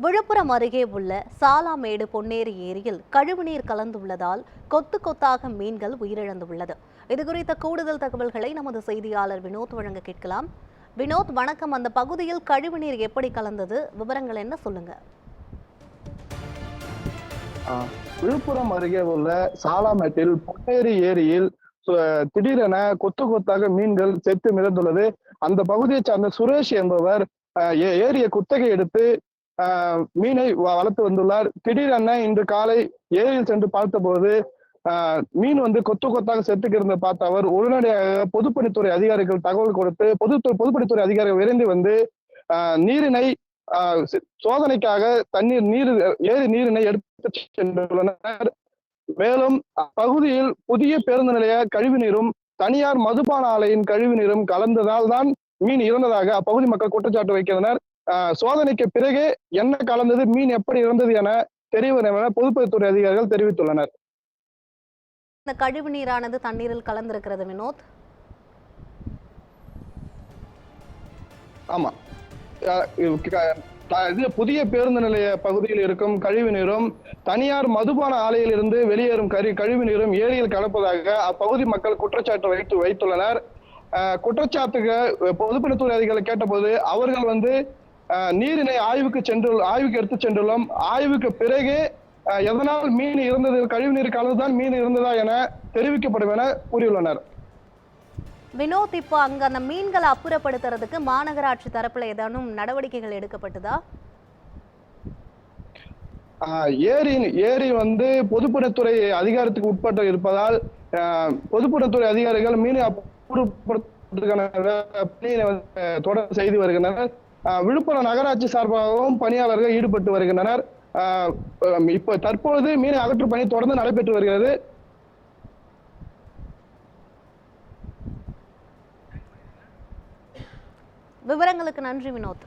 விழுப்புரம் அருகே உள்ள சாலாமேடு பொன்னேரி ஏரியில் கழிவுநீர் கலந்துள்ளதால் கொத்து கொத்தாக மீன்கள் உயிரிழந்துள்ளது. இதுகுறித்த கூடுதல் தகவல்களை நமது செய்தியாளர் வினோத் வழங்க கேட்கலாம். வினோத், வணக்கம். அந்த பகுதியில் கழிவுநீர் எப்படி கலந்தது, விவரங்கள் என்ன, சொல்லுங்க. விழுப்புரம் அருகே உள்ள சாலாமேட்டில் பொன்னேரி ஏரியில் திடீரென கொத்து கொத்தாக மீன்கள் செத்து மிதந்துள்ளது. அந்த பகுதியை சார்ந்த சுரேஷ் என்பவர் ஏரியை குத்தகை எடுத்து மீனை வளர்த்து வந்துள்ளார். திடீரென இன்று காலை ஏரியில் சென்று பார்த்தபோது மீன் கொத்து கொத்தாக செத்துக்கிருந்த பார்த்த அவர் உடனடியாக பொதுப்பணித்துறை அதிகாரிகள் தகவல் கொடுத்து பொதுப்பணித்துறை அதிகாரிகள் விரைந்து வந்து நீரினை சோதனைக்காக ஏரி நீரினை எடுத்து சென்றுள்ளனர். மேலும் பகுதியில் புதிய பேருந்து நிலைய கழிவு நீரும் தனியார் மதுபான ஆலையின் கழிவு நீரும் கலந்ததால் தான் மீன் இறந்ததாக அப்பகுதி மக்கள் குற்றச்சாட்டு வைக்கின்றனர். சோதனைக்கு பிறகு என்ன கலந்தது, மீன் எப்படி இறந்தது என தெரியவரும் என பொதுப்பணித்துறை அதிகாரிகள் தெரிவித்துள்ளனர். இந்த கழிவு நீரானது தண்ணீரில் கலந்திருக்கிறது வினோத். ஆமா, புதிய பேருந்து நிலைய பகுதியில் இருக்கும் கழிவு நீரும் தனியார் மதுபான ஆலையில் இருந்து வெளியேறும் கழிவு நீரும் ஏரியில் கலப்பதாக அப்பகுதி மக்கள் குற்றச்சாட்டு வைத்துள்ளனர். குற்றச்சாட்டுக்கு பொதுப்பணித்துறை அதிகாரிகள் கேட்டபோது அவர்கள் நீரினை ஆய்வுக்கு எடுத்து சென்றுள்ளோம். ஆய்வுக்கு பிறகு எதனால் மீன் இருந்தது, கழிவு நீர் கலந்துதான் மீன் இருந்ததா என தெரிவிக்கப்படும் என கூறியுள்ளனர். வினோத், இப்போ அங்க அந்த மீன்களை அப்புறப்படுத்துறதுக்கு மாநகராட்சி தரப்புல ஏதானும் நடவடிக்கைகள் எடுக்கப்பட்டதா? ஏரி பொதுப்பணித்துறை அதிகாரத்துக்கு உட்பட்டு இருப்பதால் பொதுப்பணித்துறை அதிகாரிகள் மீனை அப்புறப்படுத்துவதற்கான தொடர்ந்து செய்து வருகின்றனர். விழுப்புரம் நகராட்சி சார்பாகவும் பணியாளர்கள் ஈடுபட்டு வருகின்றனர். இப்ப தற்போது மீனை அகற்றும் பணி தொடர்ந்து நடைபெற்று வருகிறது. விவரங்களுக்கு நன்றி வினோத்.